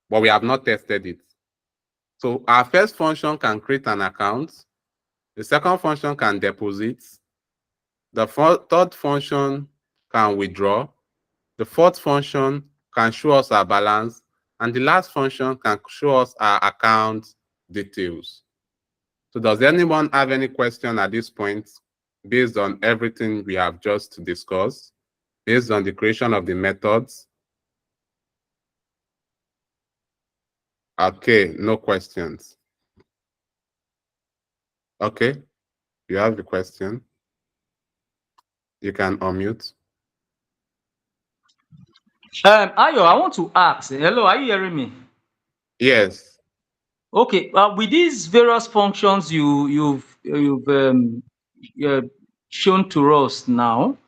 but we have not tested it. So our first function can create an account. The second function can deposit. The third function can withdraw. The fourth function can show us our balance. And the last function can show us our account details. So does anyone have any question at this point based on everything we have just discussed, based on the creation of the methods? Okay, no questions. Okay, you have the question. You can unmute.
Ayo, I want to ask. Hello, are you hearing me?
Yes.
Okay, with these various functions you've shown to us now,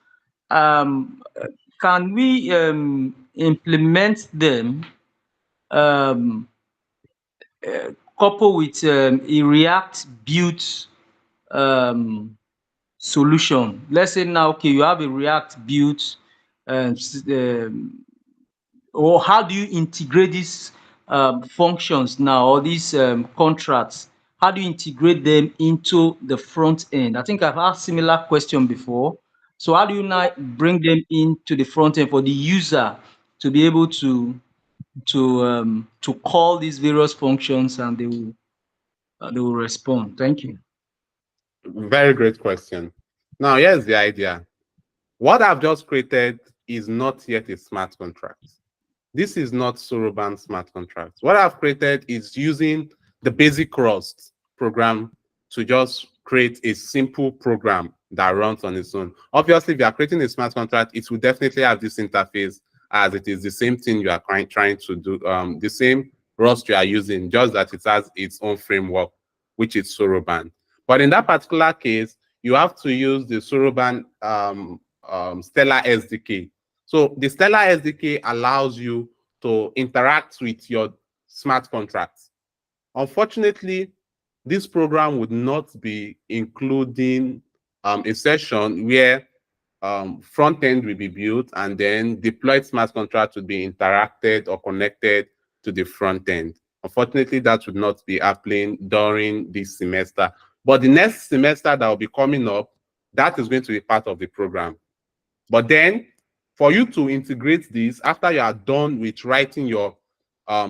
um, can we implement them um, couple with a React built um, solution? Let's say now, okay, you have a React built or how do you integrate these functions now, or these contracts? How do you integrate them into the front end? I think I've asked similar question before. So how do you now bring them into the front end for the user to be able to call these various functions, and they will respond? Thank you.
Very great question. Now, here's the idea. What I've just created is not yet a smart contract. This is not Soroban smart contract. What I've created is using the basic Rust program to just create a simple program that runs on its own. Obviously, if you are creating a smart contract, it will definitely have this interface, as it is the same thing you are trying to do, the same Rust you are using, just that it has its own framework, which is Soroban. But in that particular case, you have to use the Soroban Stellar SDK. So the Stellar SDK allows you to interact with your smart contracts. Unfortunately, this program would not be including a session where front end will be built and then deployed smart contracts would be interacted or connected to the front end. Unfortunately, that would not be happening during this semester. But the next semester that will be coming up, that is going to be part of the program. But then for you to integrate this, after you are done with writing your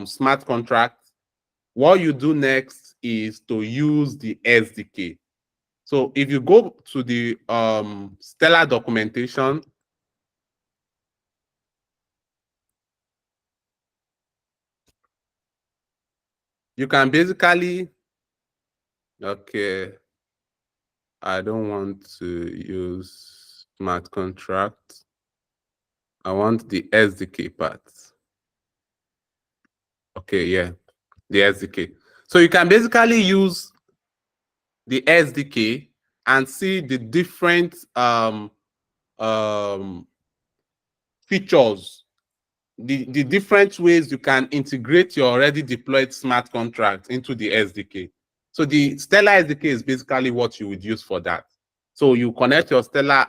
smart contract, what you do next is to use the SDK. So if you go to the Stellar documentation, you can basically, okay, I don't want to use smart contract. I want the SDK part. Okay, yeah, the SDK. So you can basically use the SDK and see the different features, the different ways you can integrate your already deployed smart contract into the SDK. So the Stellar SDK is basically what you would use for that. So you connect your Stellar,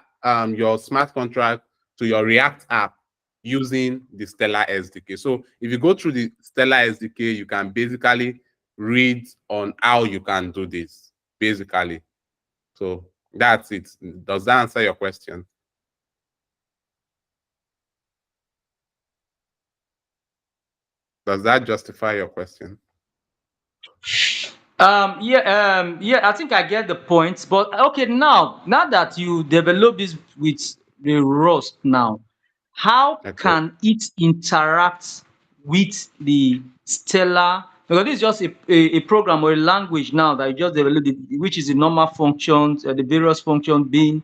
your smart contract to your React app using the Stellar SDK. So if you go through the Stellar SDK, you can basically read on how you can do this, basically. So that's it. Does that answer your question? Does that justify your question?
Yeah, I think I get the point. But okay, now that you develop this with the Rust now, how
Okay.
can it interact with the Stellar? Because this is just a program or a language now that you just developed, which is the normal functions, the various functions being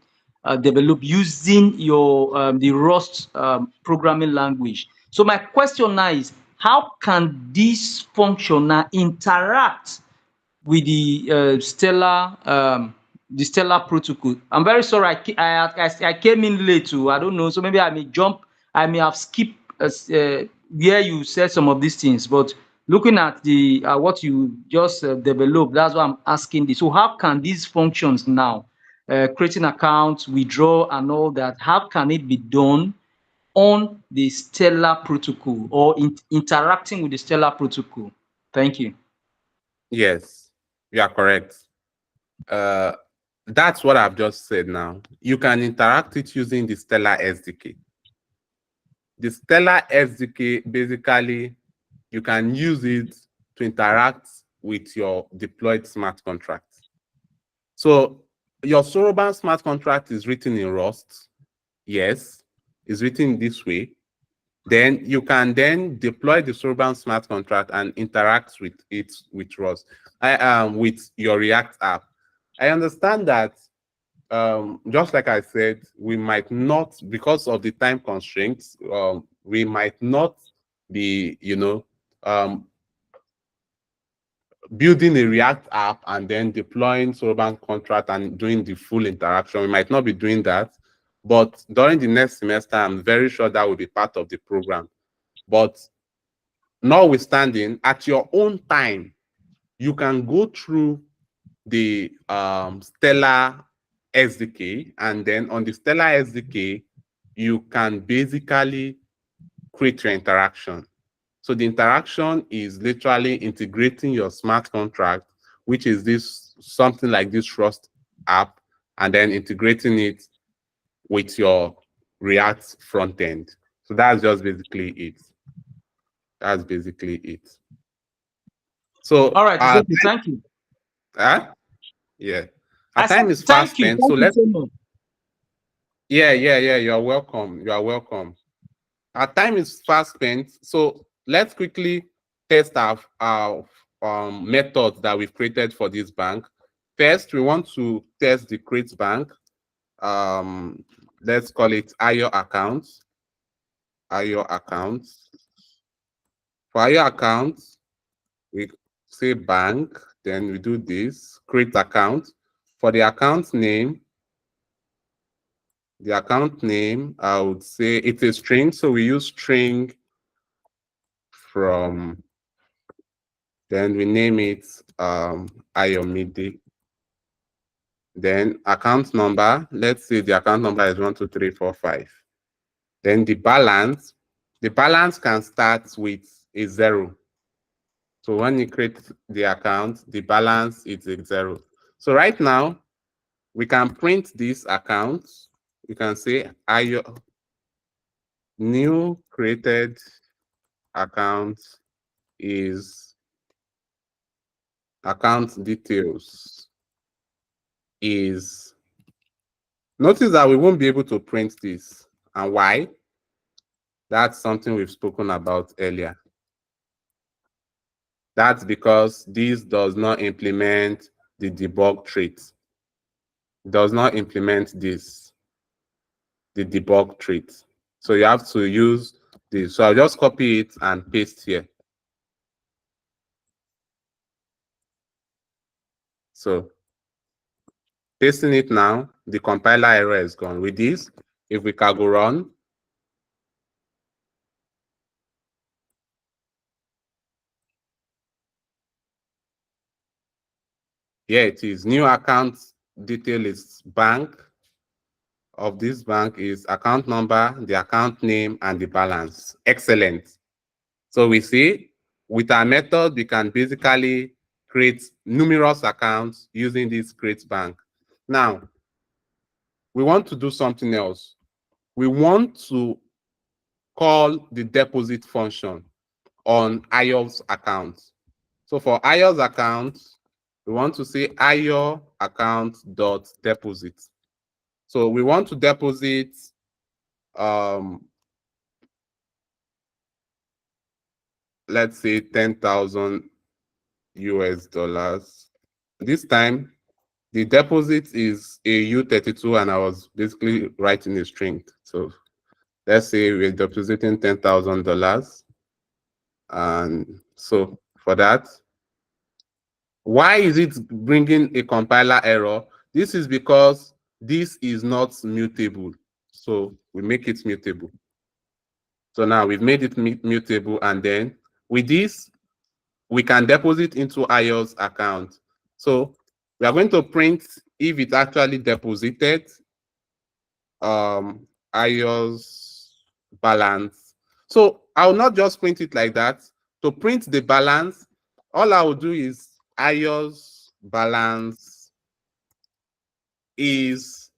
developed using your the Rust programming language. So my question now is, how can this function now interact with the Stellar protocol? I'm very sorry, I came in late too. I don't know, so maybe I may have skipped where you said some of these things. But looking at the what you just developed, that's why I'm asking this. So how can these functions now, creating accounts, withdraw, and all that, how can it be done on the Stellar protocol, or interacting with the Stellar protocol? Thank you.
Yes, you are correct. That's what I've just said now. You can interact it using the Stellar SDK. The Stellar SDK, basically, you can use it to interact with your deployed smart contract. So your Soroban smart contract is written in Rust. Yes, it's written this way. Then you can then deploy the Soroban smart contract and interact with it with Rust, with your React app. I understand that, just like I said, we might not, because of the time constraints, we might not be, building a React app and then deploying Soroban contract and doing the full interaction. We might not be doing that. But during the next semester, I'm very sure that will be part of the program. But notwithstanding, at your own time, you can go through the Stellar SDK, and then on the Stellar SDK, you can basically create your interaction. So the interaction is literally integrating your smart contract, which is this something like this Trust app, and then integrating it with your React front end. So that's just basically it. That's basically it. So
All right, it's okay. Thank you.
Yeah. Our
I said
time is fast
thank you.
spent. So
Thank you
let's
so much.
yeah. You're welcome. You are welcome. Our time is fast spent. So let's quickly test our methods that we've created for this bank. First, we want to test the create bank. Um, let's call it IO accounts. IO accounts. For IO accounts, we say bank, then we do this, create account. For the account name, I would say it's a string, so we use string from, then we name it Ayomide. Then account number, let's say the account number is 12345. Then the balance can start with a 0. So when you create the account, the balance is a 0. So right now, we can print this account. You can say new created account is account details is, notice that we won't be able to print this. And why? That's something we've spoken about earlier. That's because this does not implement the debug trait. It does not implement this, the debug trait. So you have to use this. So I'll just copy it and paste here. So pasting it now, the compiler error is gone. With this, if we can go run, here it is. New account detail is bank. Of this bank is account number, the account name, and the balance. Excellent. So we see with our method, we can basically create numerous accounts using this create bank. Now, we want to do something else. We want to call the deposit function on IO's account. So for IO's account, we want to say IO account dot deposit. So we want to deposit let's say 10,000 US dollars. This time, the deposit is a U32, and I was basically writing a string. So let's say we're depositing $10,000. And so for that, why is it bringing a compiler error? This is because this is not mutable. So we make it mutable. So now we've made it mutable, and then with this, we can deposit into IO's account. So we are going to print if it actually deposited IO's balance. So I will not just print it like that. To print the balance, all I will do is IO's balance is,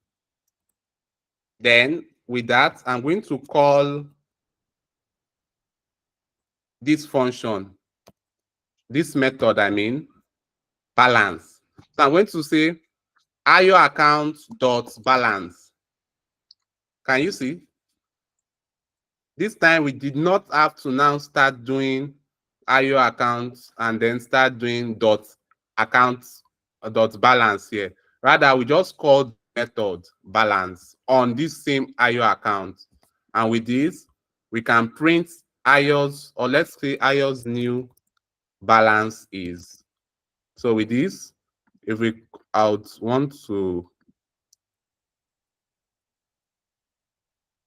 then with that, I'm going to call this function, this method, I mean, balance. So I'm going to say IO account dot balance. Can you see? This time we did not have to now start doing IO accounts and then start doing dot accounts dot balance here. Rather, we just called method balance on this same IO account. And with this, we can print IO's, or let's say IO's new balance is. So with this, if we want to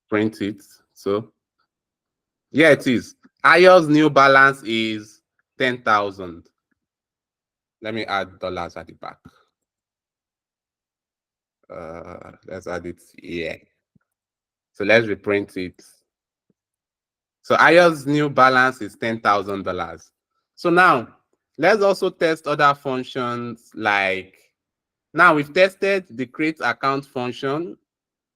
print it. So yeah, it is. Ayo's new balance is 10,000. Let me add dollars at the back. Let's add it here. So let's reprint it. So Ayo's new balance is $10,000. So now let's also test other functions like, now we've tested the create account function,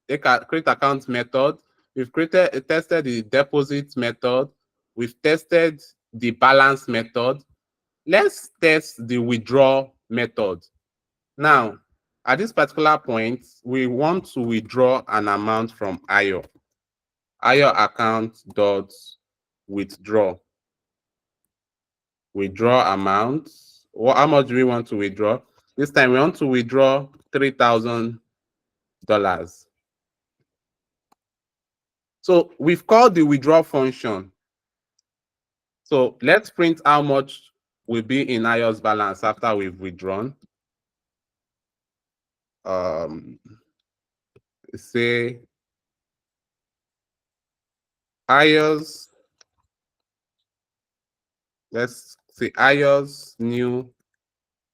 the create account method. We've tested the deposit method. We've tested the balance method. Let's test the withdraw method. Now, at this particular point, we want to withdraw an amount from Ayo. Ayo account dot withdraw. Withdraw amount. How much do we want to withdraw? This time we want to withdraw $3,000. So we've called the withdraw function. So let's print how much will be in Ayo's balance after we've withdrawn. Say Ayo's, let's say Ayo's new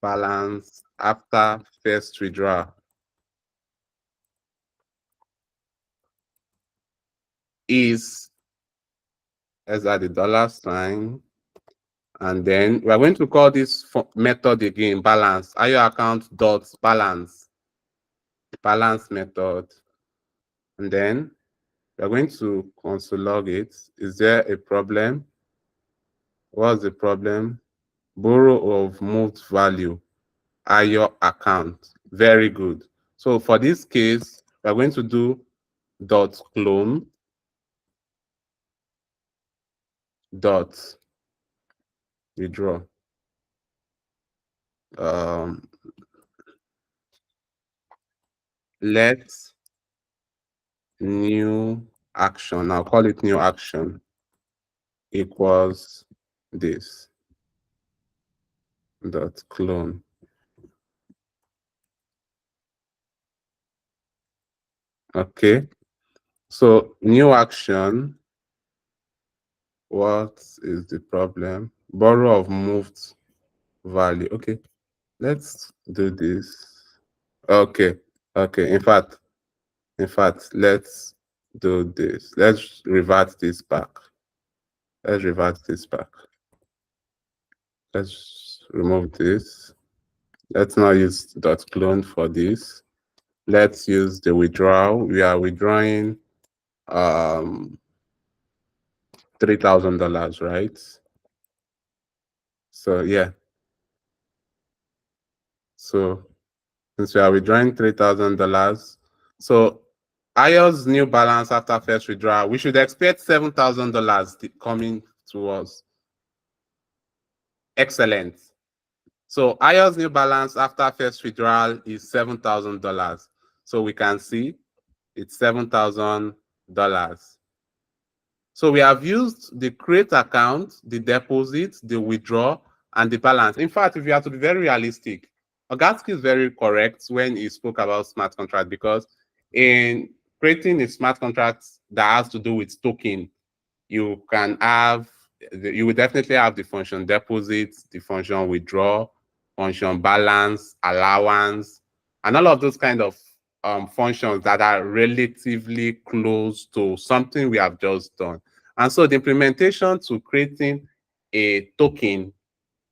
balance after first withdrawal is, let's add the dollar sign, and then we're going to call this method again, balance, Ayo account dot balance method, and then we're going to console log it. Is there a problem? What's the problem? Borrow of moved value, Ayo account. Very good. So for this case, we're going to do dot clone dot withdraw. Let new action, I'll call it new action, equals this dot clone. Okay, so new action, what is the problem? Borrow of moved value. Okay, let's do this. Okay, in fact, let's do this. Let's revert this back. Let's remove this. Let's not use dot clone for this. Let's use the withdrawal. We are withdrawing $3,000, right? So yeah. So since we are withdrawing $3,000, so Ayo's new balance after first withdrawal, we should expect $7,000 coming to us. Excellent. So Ayo's new balance after first withdrawal is $7,000. So we can see it's $7,000. So we have used the create account, the deposit, the withdraw, and the balance. In fact, if you have to be very realistic, Ogatsky is very correct when he spoke about smart contract, because in creating a smart contract that has to do with token, you can have, you will definitely have the function deposit, the function withdraw, function balance, allowance, and all of those kind of functions that are relatively close to something we have just done. And so the implementation to creating a token,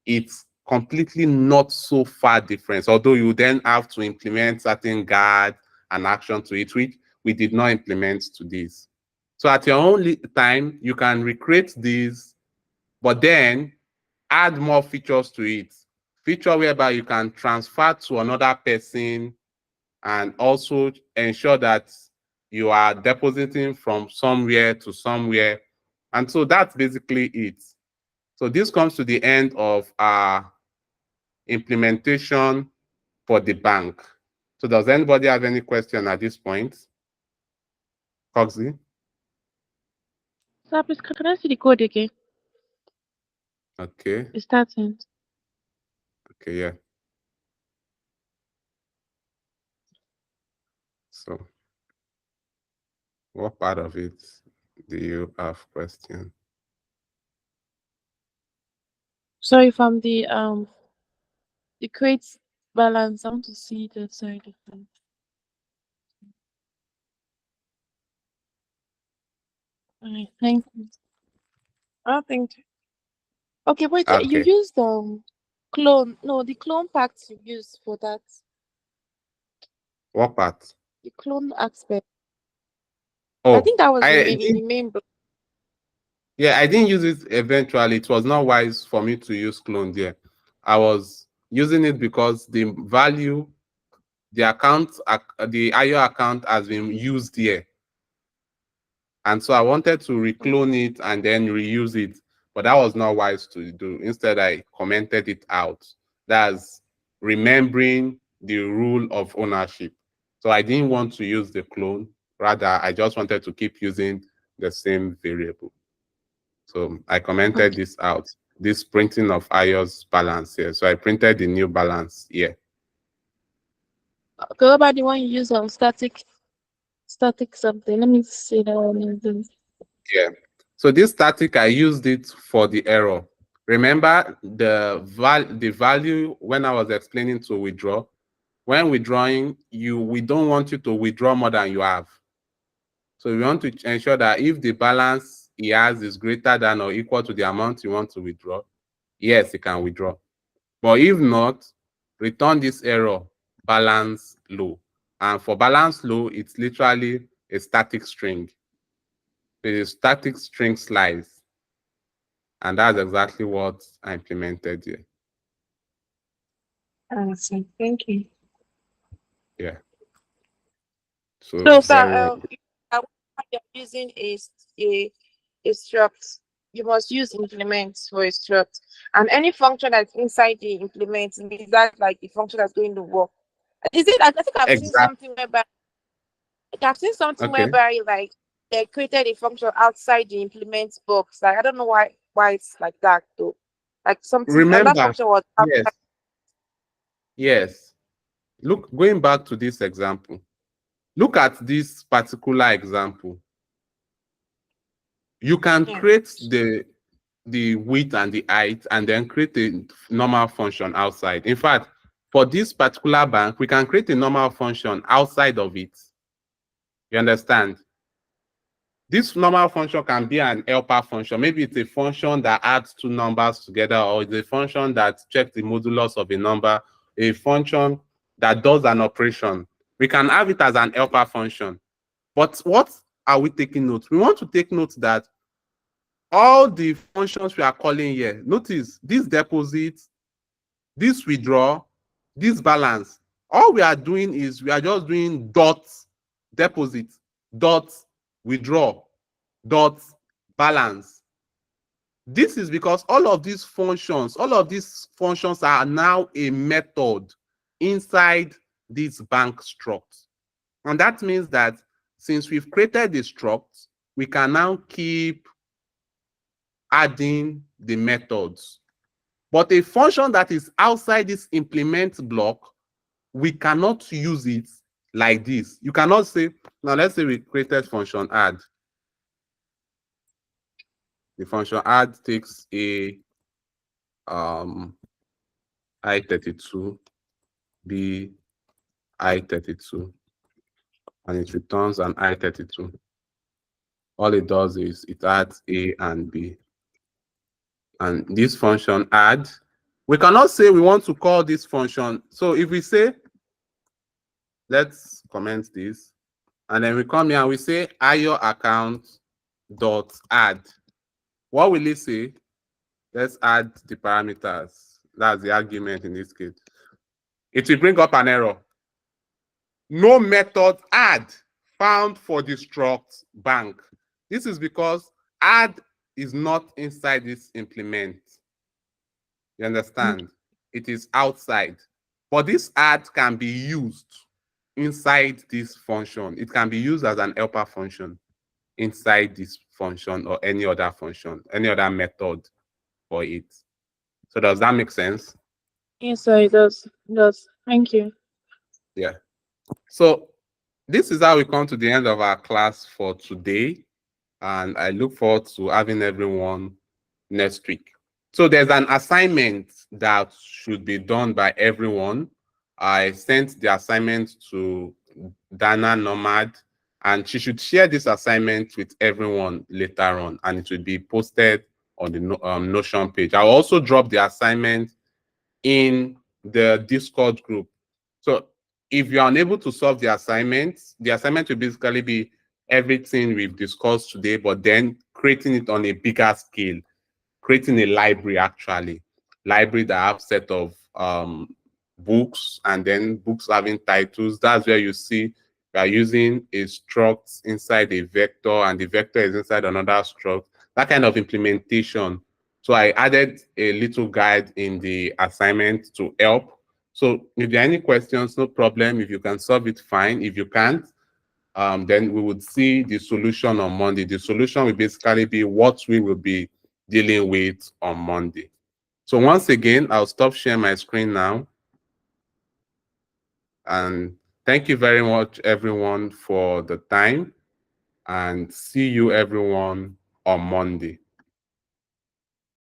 it's completely not so far different, although you then have to implement certain guard and action to it, which we did not implement to this. So at your own time, you can recreate these, but then add more features to it. Feature whereby you can transfer to another person and also ensure that you are depositing from somewhere to somewhere. And so that's basically it. So this comes to the end of our implementation for the bank. So does anybody have any question at this point? Coxie?
Sir, please, can I see the code again?
Okay.
It's starting.
Okay, yeah. So What part of it do you have question?
Sorry, from the create balance. I want to see the side of it. Alright, thank you. I think. Okay, wait. You
Okay.
used clone. No, the clone parts you used for that.
What part?
The clone aspect. I
Oh,
think that was
I
in
didn't,
the main block.
yeah, I didn't use it eventually. It was not wise for me to use clone there. I was using it because the value, the account, the IO account has been used here. And so I wanted to reclone it and then reuse it, but that was not wise to do. Instead, I commented it out. That's remembering the rule of ownership. So I didn't want to use the clone. Rather, I just wanted to keep using the same variable. So I commented
Okay.
this out, this printing of IO's balance here. So I printed the new balance here.
Okay, what about the one you use on static something? Let me see that one again.
Yeah. So this static, I used it for the error. Remember the value when I was explaining to withdraw. When withdrawing, we don't want you to withdraw more than you have. So we want to ensure that if the balance he has is greater than or equal to the amount you want to withdraw, yes, you can withdraw. But if not, return this error, balance low. And for balance low, it's literally a static string. It is static string slice. And that's exactly what I implemented here.
Awesome. Thank you.
Yeah. So
So,
very well.
when you're using a struct, you must use implement for a struct, and any function that's inside the implement is that like the function that's going to work. Is it? I think I've seen
Exactly.
something whereby I've seen something
Okay.
whereby like they created a function outside the implement box. Like I don't know why it's like that though. Like something, and that
Remember,
function was
yes,
outside.
yes. Look, going back to this example, look at this particular example. You can
Yeah.
create the width and the height and then create a normal function outside. In fact, for this particular bank, we can create a normal function outside of it. You understand? This normal function can be an helper function. Maybe it's a function that adds two numbers together, or it's a function that checks the modulus of a number, a function that does an operation. We can have it as an helper function. But what are we taking note? We want to take note that all the functions we are calling here, notice this deposit, this withdraw, this balance, all we are doing is we are just doing dot deposit, dot withdraw, dot balance. This is because all of these functions are now a method inside this bank struct. And that means that since we've created the struct, we can now keep adding the methods. But a function that is outside this implement block, we cannot use it like this. You cannot say, now let's say we created function add. The function add takes a I32, B I32, and it returns an I32. All it does is it adds A and B. And this function add, we cannot say we want to call this function. So if we say, let's comment this, and then we come here and we say IO account dot add. What will it say? Let's add the parameters. That's the argument in this case. It will bring up an error. No method add found for the struct bank. This is because add is not inside this implement. You understand? It is outside. But this add can be used inside this function. It can be used as an helper function inside this function or any other function, any other method for it. So does that make sense?
Yes, sir, it does. It does. Thank you.
Yeah. So this is how we come to the end of our class for today. And I look forward to having everyone next week. So there's an assignment that should be done by everyone. I sent the assignment to Dana Nomad, and she should share this assignment with everyone later on, and it will be posted on the Notion page. I'll also drop the assignment in the Discord group. So if you're unable to solve the assignment will basically be everything we've discussed today, but then creating it on a bigger scale, creating a library, actually. Library that have set of books, and then books having titles. That's where you see we are using a struct inside a vector, and the vector is inside another struct. That kind of implementation. So I added a little guide in the assignment to help. So if there are any questions, no problem. If you can solve it, fine. If you can't, then we would see the solution on Monday. The solution will basically be what we will be dealing with on Monday. So once again, I'll stop sharing my screen now. And thank you very much, everyone, for the time. And see you, everyone, on Monday.